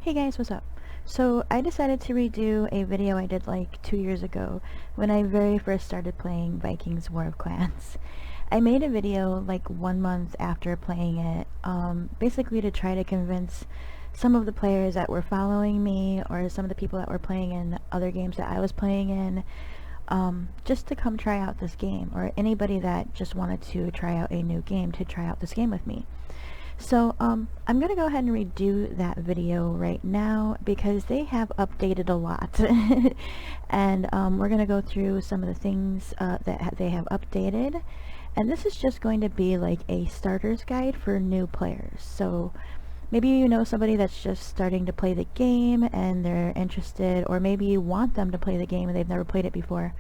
Hey guys, what's up? So I decided to redo a video I did like 2 years ago when I very first started playing Vikings War of Clans. I made a video like 1 month after playing it, basically to try to convince some of the players that were following me or some of the people that were playing in other games that I was playing in, just to come try out this game, or anybody that just wanted to try out a new game to try out this game with me. So, I'm gonna go ahead and redo that video right now because they have updated a lot. And we're gonna go through some of the things that they have updated. And this is just going to be like a starter's guide for new players. So maybe you know somebody that's just starting to play the game and they're interested, or maybe you want them to play the game and they've never played it before.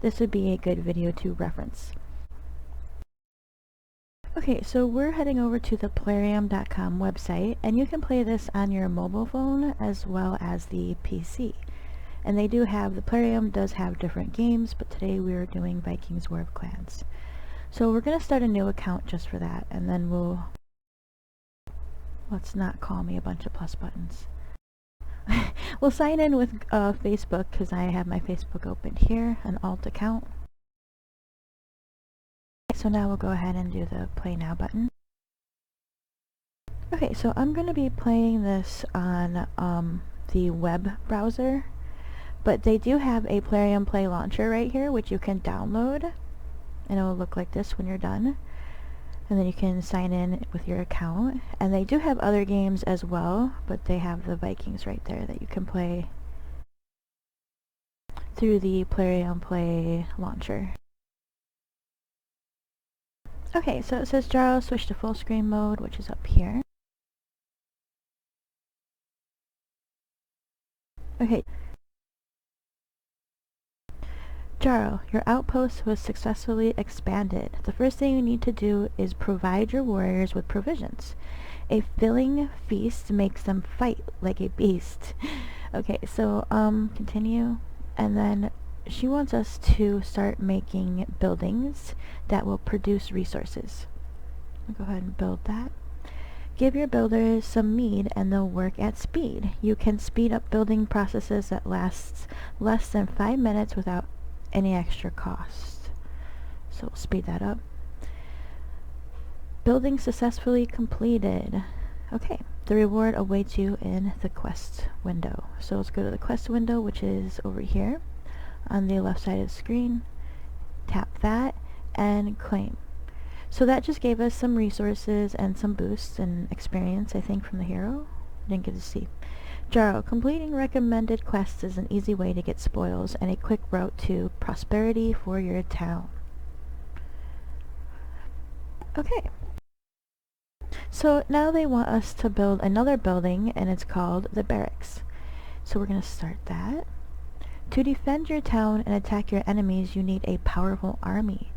This would be a good video to reference. Okay, so we're heading over to the Plarium.com website, and you can play this on your mobile phone as well as the PC. And the Plarium does have different games, but today we are doing Vikings War of Clans. So we're going to start a new account just for that, and then let's not call me a bunch of plus buttons. We'll sign in with Facebook, because I have my Facebook open here, an alt account. So now we'll go ahead and do the play now button. Okay, so I'm going to be playing this on the web browser, but they do have a Plarium Play Launcher right here, which you can download, and it will look like this when you're done. And then you can sign in with your account, and they do have other games as well, but they have the Vikings right there that you can play through the Plarium Play Launcher. Okay, so it says Jaro switch to full screen mode, which is up here. Okay. Jaro, your outpost was successfully expanded. The first thing you need to do is provide your warriors with provisions. A filling feast makes them fight like a beast. Okay, so continue, and then she wants us to start making buildings that will produce resources. I'll go ahead and build that. Give your builders some mead and they'll work at speed. You can speed up building processes that lasts less than 5 minutes without any extra cost. So we'll speed that up. Building successfully completed. Okay, the reward awaits you in the quest window. So let's go to the quest window, which is over here on the left side of the screen. Tap that and claim. So that just gave us some resources and some boosts and experience, I think, from the hero. Didn't get to see. Jaro, completing recommended quests is an easy way to get spoils and a quick route to prosperity for your town. Okay. So now they want us to build another building, and it's called the barracks. So we're going to start that. To defend your town and attack your enemies, you need a powerful army.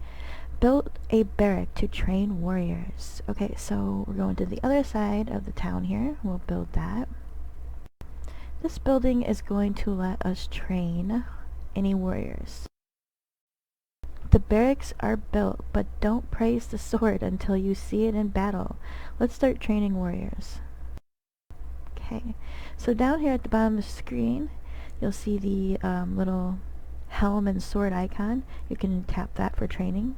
Build a barrack to train warriors. Okay, so we're going to the other side of the town here. We'll build that. This building is going to let us train any warriors. The barracks are built, but don't praise the sword until you see it in battle. Let's start training warriors. Okay, so down here at the bottom of the screen, you'll see the little helm and sword icon. You can tap that for training.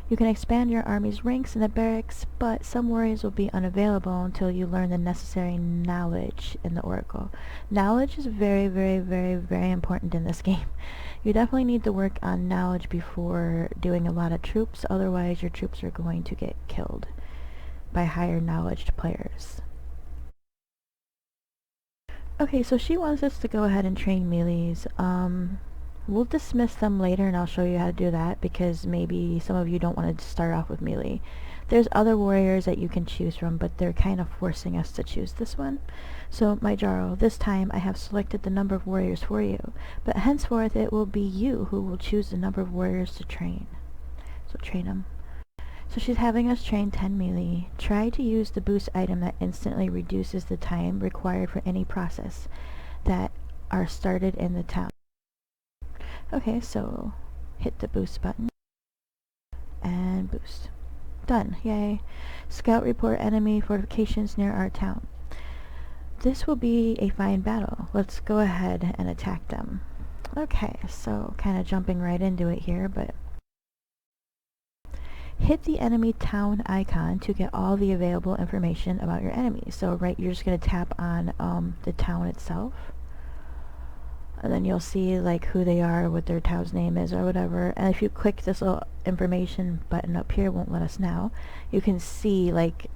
You can expand your army's ranks in the barracks, but some warriors will be unavailable until you learn the necessary knowledge in the Oracle. Knowledge is very, very, very, very important in this game. You definitely need to work on knowledge before doing a lot of troops, otherwise your troops are going to get killed by higher knowledged players. Okay, so she wants us to go ahead and train melees. We'll dismiss them later and I'll show you how to do that because maybe some of you don't want to start off with melee. There's other warriors that you can choose from, but they're kind of forcing us to choose this one. So, my Jaro, this time I have selected the number of warriors for you, but henceforth it will be you who will choose the number of warriors to train. So train them. So she's having us train 10 melee. Try to use the boost item that instantly reduces the time required for any process that are started in the town. Okay, so hit the boost button and boost. Done. Yay. Scout report enemy fortifications near our town. This will be a fine battle. Let's go ahead and attack them. Okay, so kind of jumping right into it here, but hit the enemy town icon to get all the available information about your enemy. So you're just going to tap on the town itself, and then you'll see like who they are, what their town's name is or whatever. And if you click this little information button up here, it won't let us now, you can see like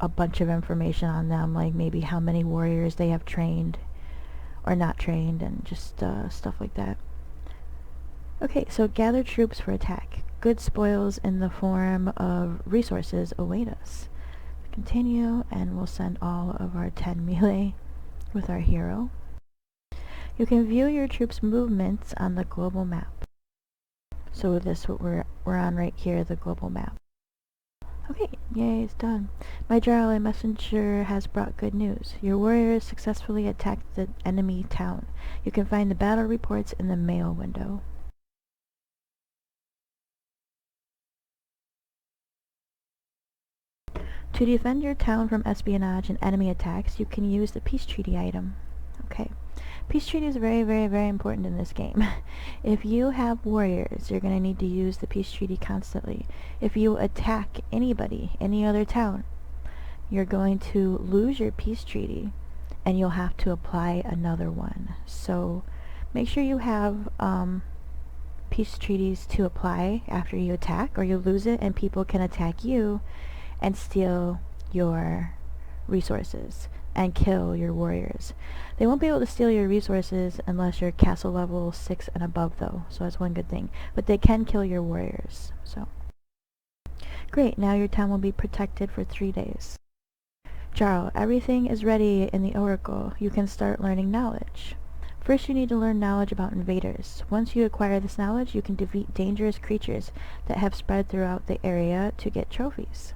a bunch of information on them, like maybe how many warriors they have trained or not trained, and just stuff like that. Okay, so gather troops for attack. Good spoils in the form of resources await us. Continue, and we'll send all of our 10 melee with our hero. You can view your troops' movements on the global map. So this what we're on right here, the global map. Okay, yay, it's done. My Jarl, messenger has brought good news. Your warriors successfully attacked the enemy town. You can find the battle reports in the mail window. To defend your town from espionage and enemy attacks, you can use the peace treaty item. Okay. Peace treaty is very, very, very important in this game. If you have warriors, you're going to need to use the peace treaty constantly. If you attack anybody, any other town, you're going to lose your peace treaty and you'll have to apply another one. So make sure you have peace treaties to apply after you attack, or you lose it and people can attack you and steal your resources and kill your warriors. They won't be able to steal your resources unless you're castle level 6 and above though, so that's one good thing. But they can kill your warriors, so. Great, now your town will be protected for 3 days. Jarl, everything is ready in the Oracle. You can start learning knowledge. First you need to learn knowledge about invaders. Once you acquire this knowledge, you can defeat dangerous creatures that have spread throughout the area to get trophies.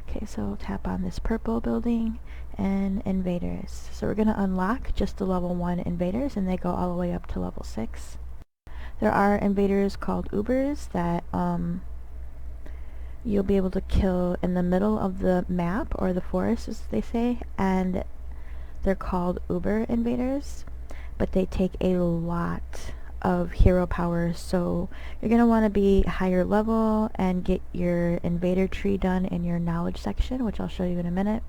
Okay, so tap on this purple building and invaders. So we're going to unlock just the level 1 invaders, and they go all the way up to level 6. There are invaders called Ubers that you'll be able to kill in the middle of the map, or the forest as they say, and they're called Uber invaders, but they take a lot of hero power, so you're going to want to be higher level and get your invader tree done in your knowledge section, which I'll show you in a minute.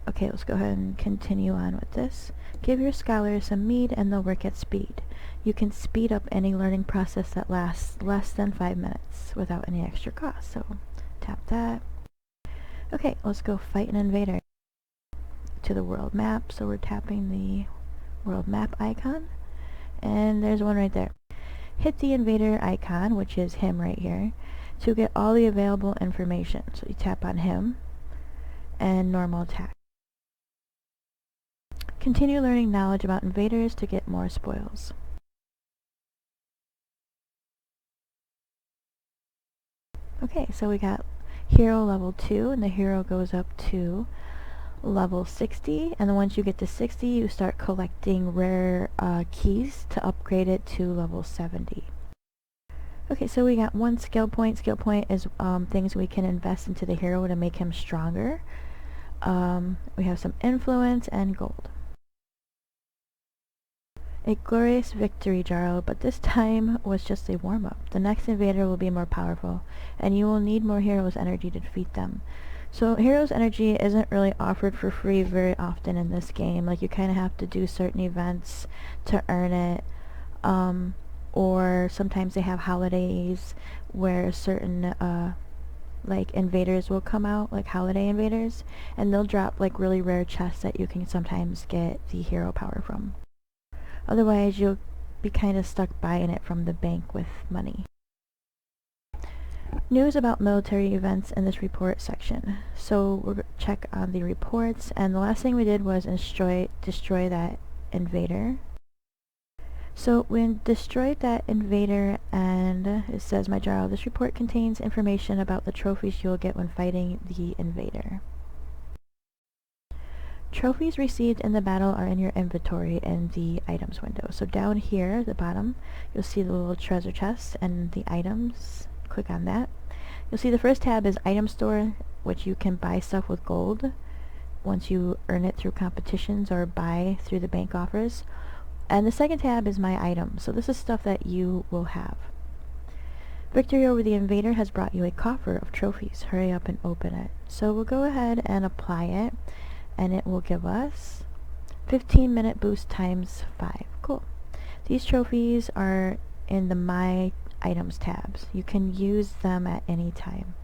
Okay, let's go ahead and continue on with this. Give your scholars some mead and they'll work at speed. You can speed up any learning process that lasts less than 5 minutes without any extra cost, so tap that. Okay, let's go fight an invader. To the world map, so we're tapping the world map icon. And there's one right there. Hit the invader icon, which is him right here, to get all the available information. So you tap on him and normal attack. Continue learning knowledge about invaders to get more spoils. Okay, so we got hero level 2, and the hero goes up to level 60, and then once you get to 60 you start collecting rare keys to upgrade it to level 70. Okay, so we got 1 skill point. Skill point is things we can invest into the hero to make him stronger. We have some influence and gold. A glorious victory, Jarl, but this time was just a warm-up. The next invader will be more powerful, and you will need more heroes' energy to defeat them. So heroes energy isn't really offered for free very often in this game. Like, you kind of have to do certain events to earn it, or sometimes they have holidays where certain like invaders will come out, like holiday invaders, and they'll drop like really rare chests that you can sometimes get the hero power from. Otherwise you'll be kind of stuck buying it from the bank with money. News about military events in this report section. So we'll check on the reports, and the last thing we did was destroy that invader. So we destroyed that invader, and it says, my Jarl, this report contains information about the trophies you'll get when fighting the invader. Trophies received in the battle are in your inventory in the items window. So down here at the bottom you'll see the little treasure chest and the items. Click on that. You'll see the first tab is item store, which you can buy stuff with gold. once you earn it through competitions or buy through the bank offers. And the second tab is my items, so this is stuff that you will have. Victory over the Invader has brought you a coffer of trophies. Hurry up and open it. So we'll go ahead and apply it, and it will give us 15-minute boost times 5. Cool. These trophies are in the My Items tabs. You can use them at any time.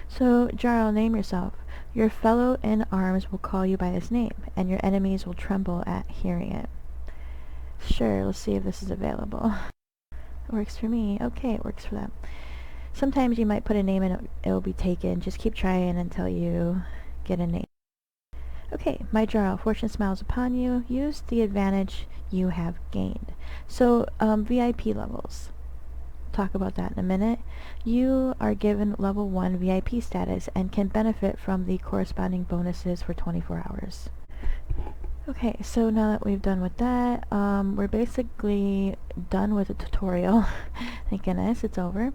So, Jarl, name yourself. Your fellow in arms will call you by this name, and your enemies will tremble at hearing it. Sure, let's see if this is available. It works for me. Okay, it works for them. Sometimes you might put a name and it'll be taken. Just keep trying until you get a name. Okay, my Jarl, fortune smiles upon you. Use the advantage you have gained. So, VIP levels. Talk about that in a minute. You are given level 1 VIP status and can benefit from the corresponding bonuses for 24 hours. Okay, so now that we've done with that, we're basically done with the tutorial. Thank goodness, it's over.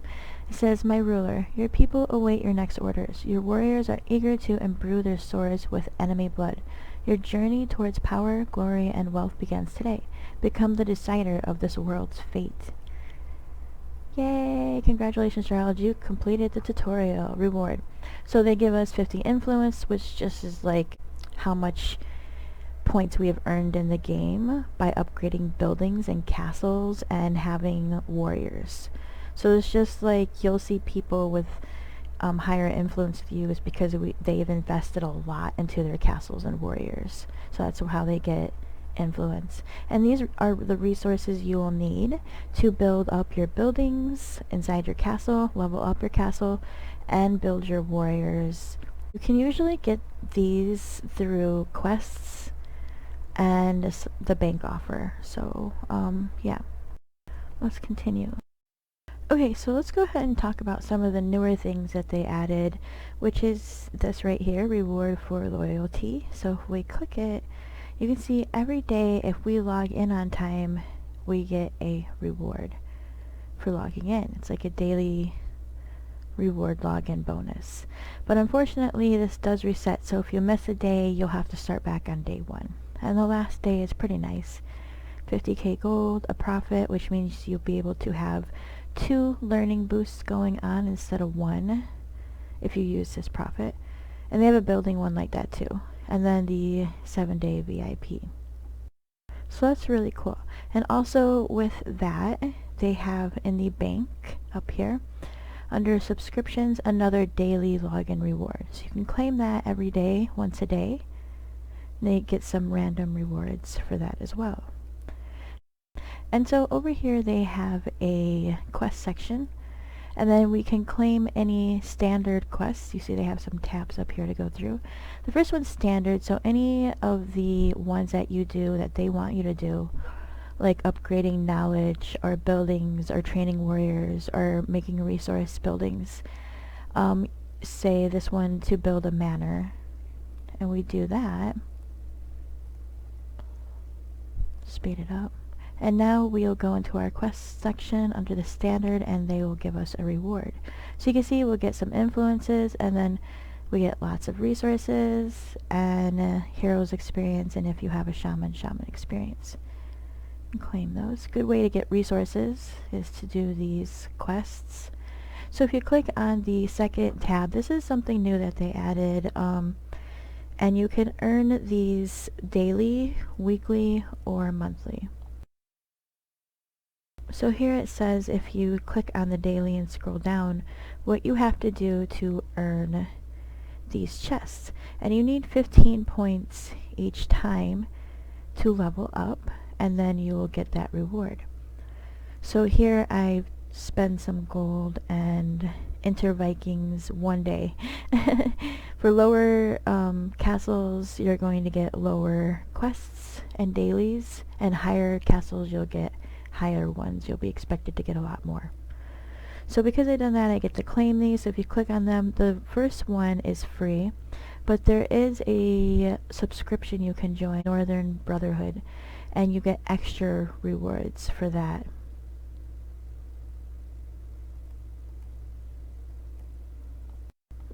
It says, My ruler, your people await your next orders. Your warriors are eager to imbrue their swords with enemy blood. Your journey towards power, glory, and wealth begins today. Become the decider of this world's fate. Yay! Congratulations, Gerald. You completed the tutorial. Reward. So they give us 50 influence, which just is like how much points we have earned in the game by upgrading buildings and castles and having warriors. So it's just like you'll see people with higher influence views because they've invested a lot into their castles and warriors. So that's how they get influence. And these are the resources you will need to build up your buildings inside your castle, level up your castle, and build your warriors. You can usually get these through quests and the bank offer. So, yeah. Let's continue. Okay, so let's go ahead and talk about some of the newer things that they added, which is this right here, reward for loyalty. So if we click it, you can see every day if we log in on time, we get a reward for logging in. It's like a daily reward login bonus. But unfortunately, this does reset, so if you miss a day, you'll have to start back on day 1. And the last day is pretty nice. 50k gold, a profit, which means you'll be able to have 2 learning boosts going on instead of 1 if you use this profit. And they have a building one like that too. And then the 7-day VIP. So that's really cool. And also with that, they have in the bank up here, under subscriptions, another daily login reward. So you can claim that every day, once a day. They get some random rewards for that as well. And so over here they have a quest section, and then we can claim any standard quests. You see they have some tabs up here to go through. The first one's standard, so any of the ones that you do that they want you to do, like upgrading knowledge or buildings or training warriors or making resource buildings. Say this one to build a manor, and we do that. Speed it up. And now we'll go into our quest section under the standard, and they will give us a reward. So you can see we'll get some influences, and then we get lots of resources and heroes experience, and if you have a shaman experience. Claim those. Good way to get resources is to do these quests. So if you click on the second tab, this is something new that they added, and you can earn these daily, weekly, or monthly. So here it says if you click on the daily and scroll down, what you have to do to earn these chests. And you need 15 points each time to level up, and then you will get that reward. So here I've spent some gold and enter Vikings one day. For lower castles, you're going to get lower quests and dailies, and higher castles you'll get higher ones. You'll be expected to get a lot more. So because I've done that, I get to claim these. So if you click on them, the first one is free, but there is a subscription you can join, Northern Brotherhood, and you get extra rewards for that.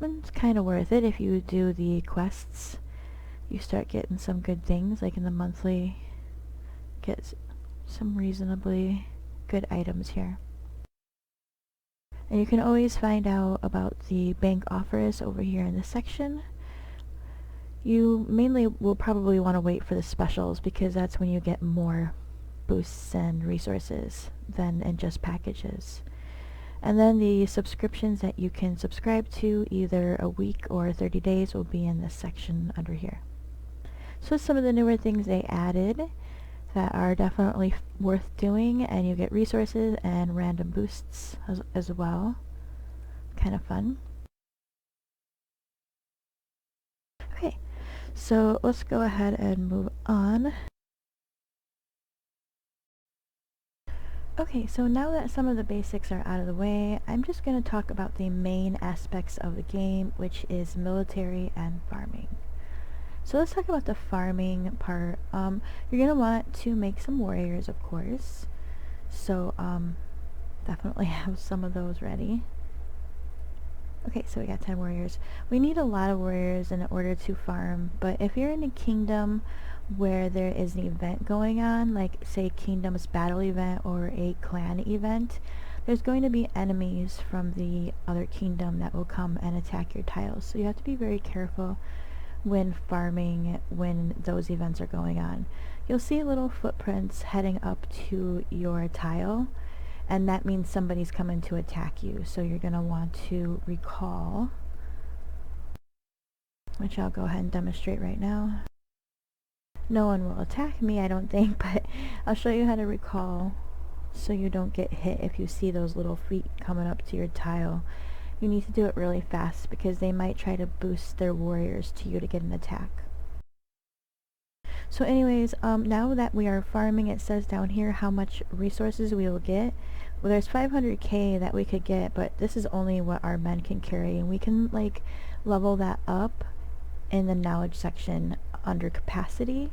It's kind of worth it if you do the quests. You start getting some good things, like in the monthly, get some reasonably good items here. And you can always find out about the bank offers over here in this section. You mainly will probably want to wait for the specials because that's when you get more boosts and resources than in just packages. And then the subscriptions that you can subscribe to, either a week or 30 days, will be in this section under here. So some of the newer things they added that are definitely worth doing, and you get resources and random boosts as well. Kind of fun. Okay, so let's go ahead and move on. Okay, so now that some of the basics are out of the way, I'm just going to talk about the main aspects of the game, which is military and farming. So let's talk about the farming part. You're going to want to make some warriors, of course. So definitely have some of those ready. Okay, so we got 10 warriors. We need a lot of warriors in order to farm, but if you're in a kingdom where there is an event going on, like say Kingdom's Battle event or a clan event, there's going to be enemies from the other kingdom that will come and attack your tiles. So you have to be very careful when farming when those events are going on. You'll see little footprints heading up to your tile, and that means somebody's coming to attack you. So you're going to want to recall, which I'll go ahead and demonstrate right now. No one will attack me, I don't think, but I'll show you how to recall so you don't get hit if you see those little feet coming up to your tile. You need to do it really fast because they might try to boost their warriors to you to get an attack. So anyways, now that we are farming, it says down here how much resources we will get. Well, there's 500k that we could get, but this is only what our men can carry, and we can like level that up in the knowledge section under capacity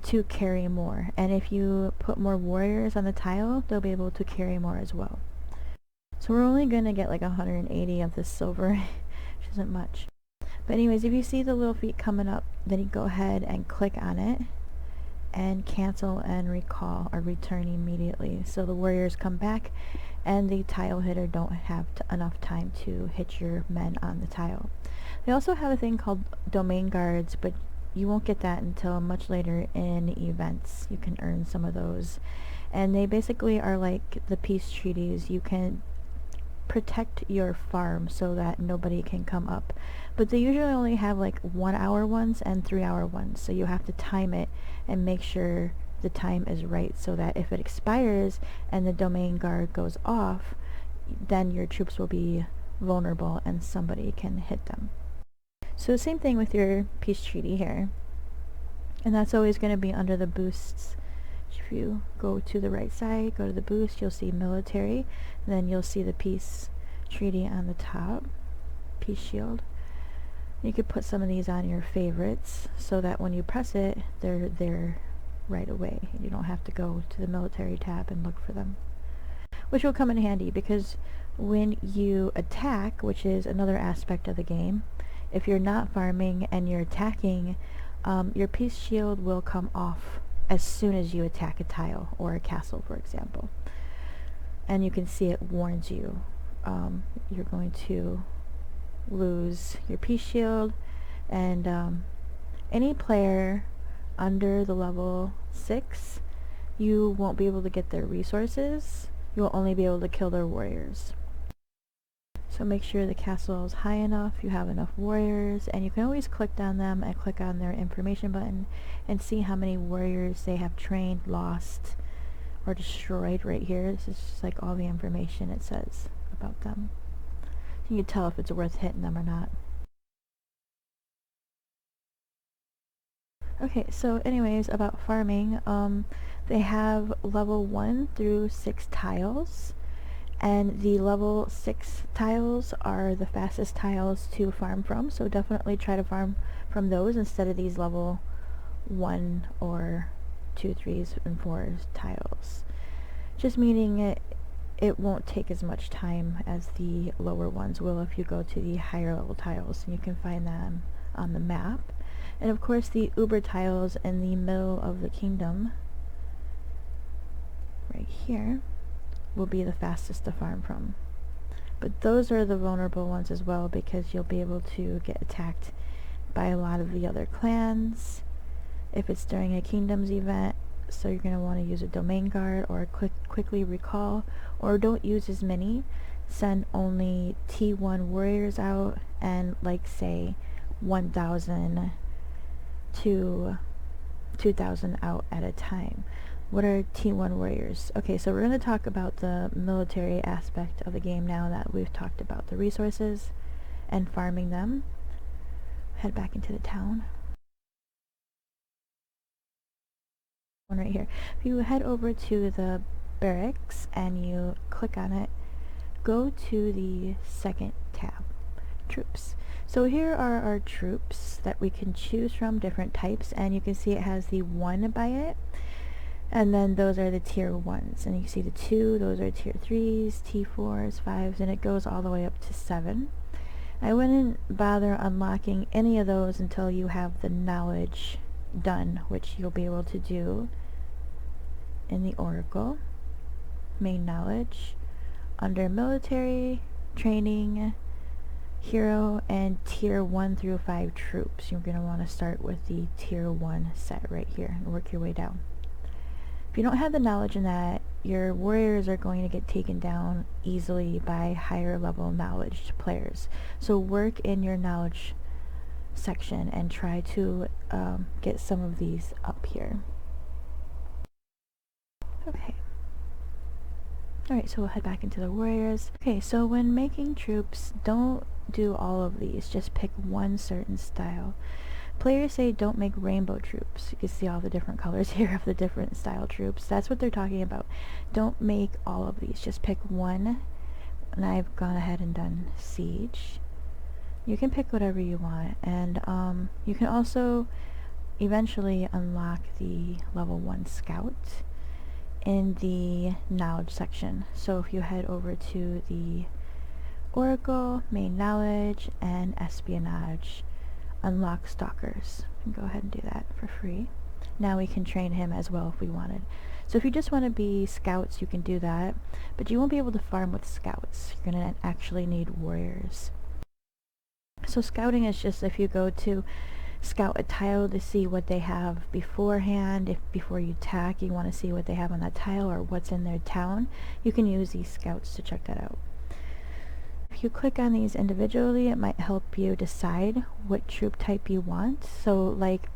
to carry more. And if you put more warriors on the tile, they'll be able to carry more as well. So we're only going to get like 180 of this silver, which isn't much. But anyways, if you see the little feet coming up, then you go ahead and click on it and cancel and recall or return immediately. So the warriors come back and the tile hitter don't have enough time to hit your men on the tile. They also have a thing called domain guards, but you won't get that until much later in events. You can earn some of those. And they basically are like the peace treaties. You can protect your farm so that nobody can come up, but they usually only have like 1 hour ones and 3 hour ones, so you have to time it and make sure the time is right so that if it expires and the domain guard goes off, then your troops will be vulnerable and somebody can hit them. So same thing with your peace treaty here, and that's always going to be under the boosts. If you go to the right side, go to the boost, you'll see military, then you'll see the peace treaty on the top, peace shield. You could put some of these on your favorites so that when you press it, they're there right away. You don't have to go to the military tab and look for them, which will come in handy because when you attack, which is another aspect of the game, if you're not farming and you're attacking, your peace shield will come off as soon as you attack a tile or a castle, for example. And you can see it warns you. You're going to lose your peace shield, and any player under the level 6, you won't be able to get their resources. You will only be able to kill their warriors. So make sure the castle is high enough, you have enough warriors, and you can always click on them and click on their information button and see how many warriors they have trained, lost, or destroyed right here. This is just like all the information it says about them. You can tell if it's worth hitting them or not. Okay, so anyways, about farming, they have level 1 through 6 tiles. And the level 6 tiles are the fastest tiles to farm from, so definitely try to farm from those instead of these level 1 or 2, 3s, and 4s tiles. Just meaning it won't take as much time as the lower ones will if you go to the higher level tiles, and you can find them on the map. And of course the uber tiles in the middle of the kingdom right here will be the fastest to farm from. But those are the vulnerable ones as well, because you'll be able to get attacked by a lot of the other clans if it's during a kingdoms event. So you're going to want to use a domain guard or quickly recall, or don't use as many. Send only T1 warriors out, and like say 1,000 to 2,000 out at a time. What are T1 warriors? Okay, so we're going to talk about the military aspect of the game now that we've talked about the resources and farming them. Head back into the town. One right here. If you head over to the barracks and you click on it, go to the second tab, troops. So here are our troops that we can choose from, different types, and you can see it has the 1 by it. And then those are the tier 1s, and you see the 2, those are tier 3s, T4s, 5s, and it goes all the way up to 7. I wouldn't bother unlocking any of those until you have the knowledge done, which you'll be able to do in the Oracle. Main knowledge, under military, training, hero, and tier 1 through 5 troops. You're going to want to start with the tier 1 set right here and work your way down. If you don't have the knowledge in that, your warriors are going to get taken down easily by higher level knowledge players. So work in your knowledge section and try to get some of these up here. Okay. Alright, so we'll head back into the warriors. Okay, so when making troops, don't do all of these. Just pick one certain style. Players say don't make rainbow troops. You can see all the different colors here of the different style troops. That's what they're talking about. Don't make all of these. Just pick one. And I've gone ahead and done siege. You can pick whatever you want. And you can also eventually unlock the level 1 scout in the knowledge section. So if you head over to the Oracle, main knowledge, and espionage, unlock stalkers. And go ahead and do that for free. Now we can train him as well if we wanted. So if you just want to be scouts, you can do that, but you won't be able to farm with scouts. You're going to actually need warriors. So scouting is just if you go to scout a tile to see what they have beforehand. If before you attack you want to see what they have on that tile or what's in their town, you can use these scouts to check that out. If you click on these individually, it might help you decide what troop type you want. So like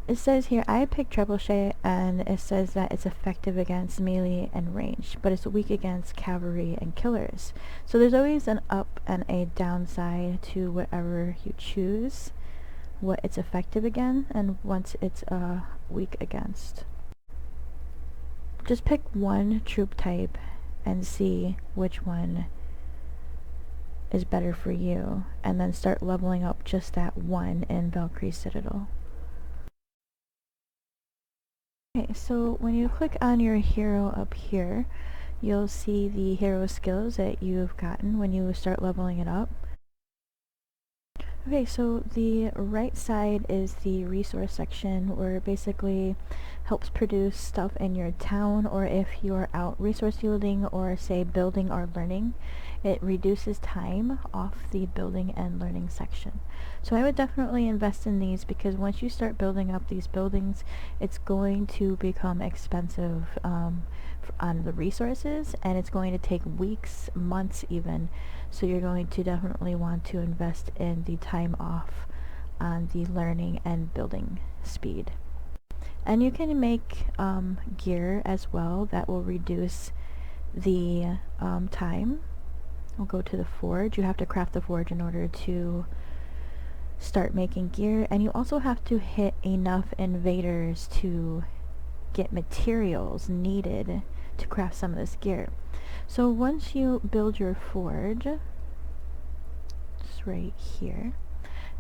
it says here, I picked trebuchet, and it says that it's effective against melee and range, but it's weak against cavalry and killers. So there's always an up and a downside to whatever you choose, what it's effective against and what it's weak against. Just pick one troop type and see which one is better for you, and then start leveling up just that one in Valkyrie Citadel. Okay, so when you click on your hero up here, you'll see the hero skills that you've gotten when you start leveling it up. Okay, so the right side is the resource section, where it basically helps produce stuff in your town, or if you're out resource yielding or say building or learning, it reduces time off the building and learning section. So I would definitely invest in these, because once you start building up these buildings, it's going to become expensive on the resources, and it's going to take weeks, months even. So you're going to definitely want to invest in the time off on the learning and building speed. And you can make gear as well that will reduce the time. We'll go to the forge. You have to craft the forge in order to start making gear, and you also have to hit enough invaders to get materials needed to craft some of this gear. So once you build your forge, it's right here,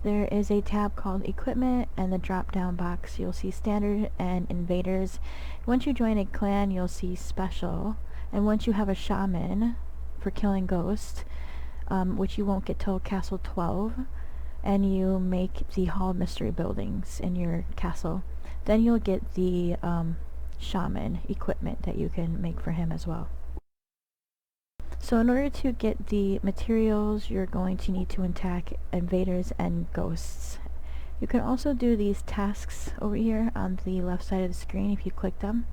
there is a tab called equipment, and the drop down box you'll see standard and invaders. Once you join a clan, you'll see special, And once you have a shaman for killing ghosts, which you won't get till Castle 12, and you make the Hall of Mystery buildings in your castle, then you'll get the shaman equipment that you can make for him as well. So in order to get the materials, you're going to need to attack invaders and ghosts. You can also do these tasks over here on the left side of the screen if you click them.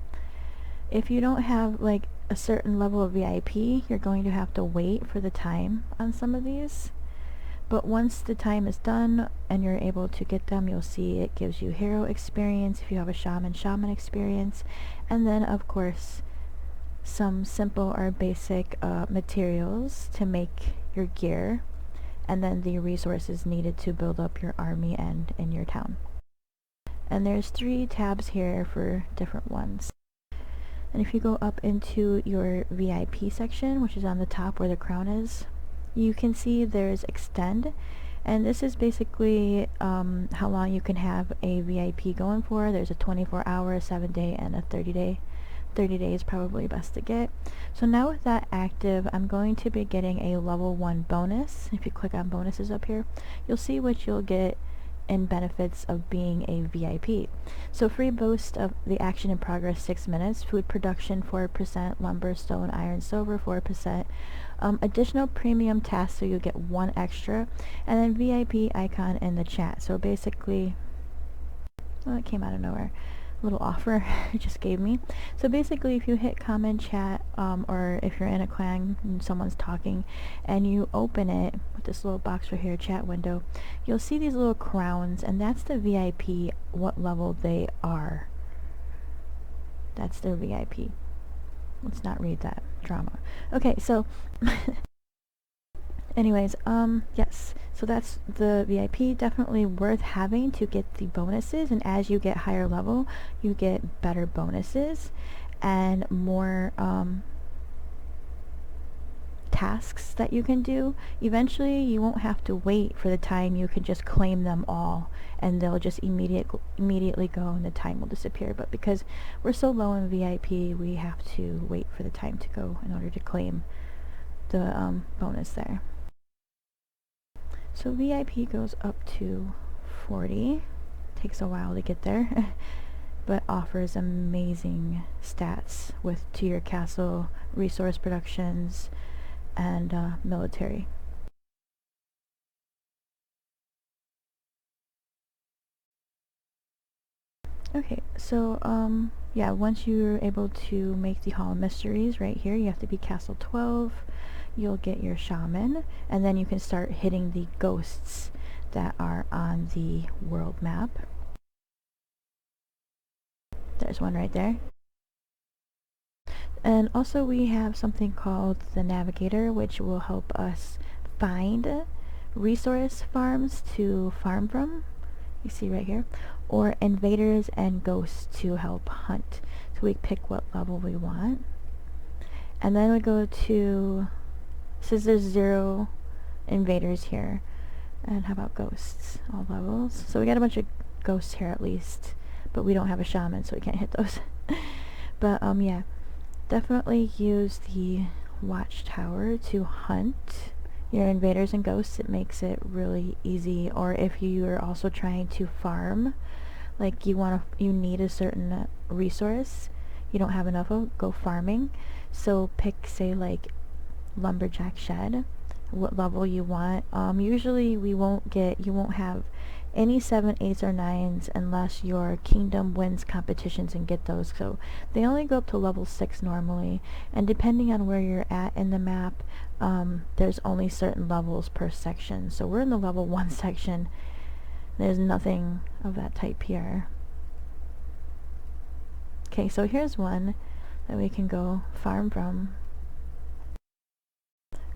If you don't have like a certain level of VIP, you're going to have to wait for the time on some of these. But once the time is done and you're able to get them, you'll see it gives you hero experience if you have a shaman experience, and then of course some simple or basic materials to make your gear, and then the resources needed to build up your army and in your town. And there's 3 tabs here for different ones. And if you go up into your VIP section, which is on the top where the crown is, you can see there's extend, and this is basically how long you can have a VIP going for. There's a 24-hour, a 7-day, and a 30-day. 30 days probably best to get. So now with that active, I'm going to be getting a level 1 bonus. If you click on bonuses up here, you'll see what you'll get in benefits of being a VIP. So free boost of the action in progress 6 minutes, food production 4%, lumber, stone, iron, silver 4%, additional premium tasks, so you'll get 1 extra, and then VIP icon in the chat. So basically, well, it came out of nowhere. Little offer it just gave me. So basically, if you hit comment chat, or if you're in a clan and someone's talking and you open it with this little box right here, chat window, you'll see these little crowns, and that's the VIP, what level they are. That's their VIP. Let's not read that drama. Okay, so anyways, yes, so that's the VIP. Definitely worth having to get the bonuses, and as you get higher level, you get better bonuses and more tasks that you can do. Eventually, you won't have to wait for the time. You can just claim them all, and they'll just immediately go, and the time will disappear. But because we're so low in VIP, we have to wait for the time to go in order to claim the bonus there. So VIP goes up to 40. Takes a while to get there, but offers amazing stats to your castle, resource productions, and military. Okay, so yeah, once you're able to make the Hall of Mysteries right here, you have to be Castle 12. You'll get your shaman, and then you can start hitting the ghosts that are on the world map. There's one right there. And also we have something called the Navigator, which will help us find resource farms to farm from. You see right here. Or invaders and ghosts to help hunt. So we pick what level we want. And then we go to, since there's 0 invaders here, and how about ghosts? All levels. So we got a bunch of ghosts here at least, but we don't have a shaman, so we can't hit those. But yeah, definitely use the watchtower to hunt your invaders and ghosts. It makes it really easy. Or if you are also trying to farm, like you need a certain resource, you don't have enough of, go farming. So pick, say, like lumberjack shed, what level you want. Usually you won't have any 7, 8s, or 9s unless your kingdom wins competitions and get those. So they only go up to level 6 normally, and depending on where you're at in the map, there's only certain levels per section. So we're in the level 1 section. There's nothing of that type here. Okay, so here's one that we can go farm from.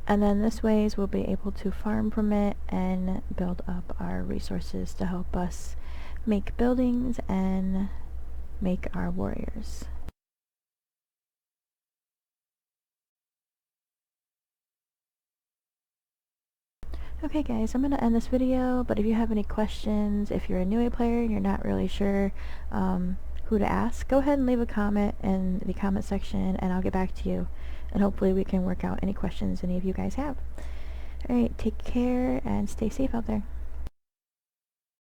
And then this ways we'll be able to farm from it and build up our resources to help us make buildings and make our warriors. Okay guys, I'm going to end this video, but if you have any questions, if you're a newer player and you're not really sure who to ask, go ahead and leave a comment in the comment section and I'll get back to you. And hopefully we can work out any questions any of you guys have. Alright, take care and stay safe out there.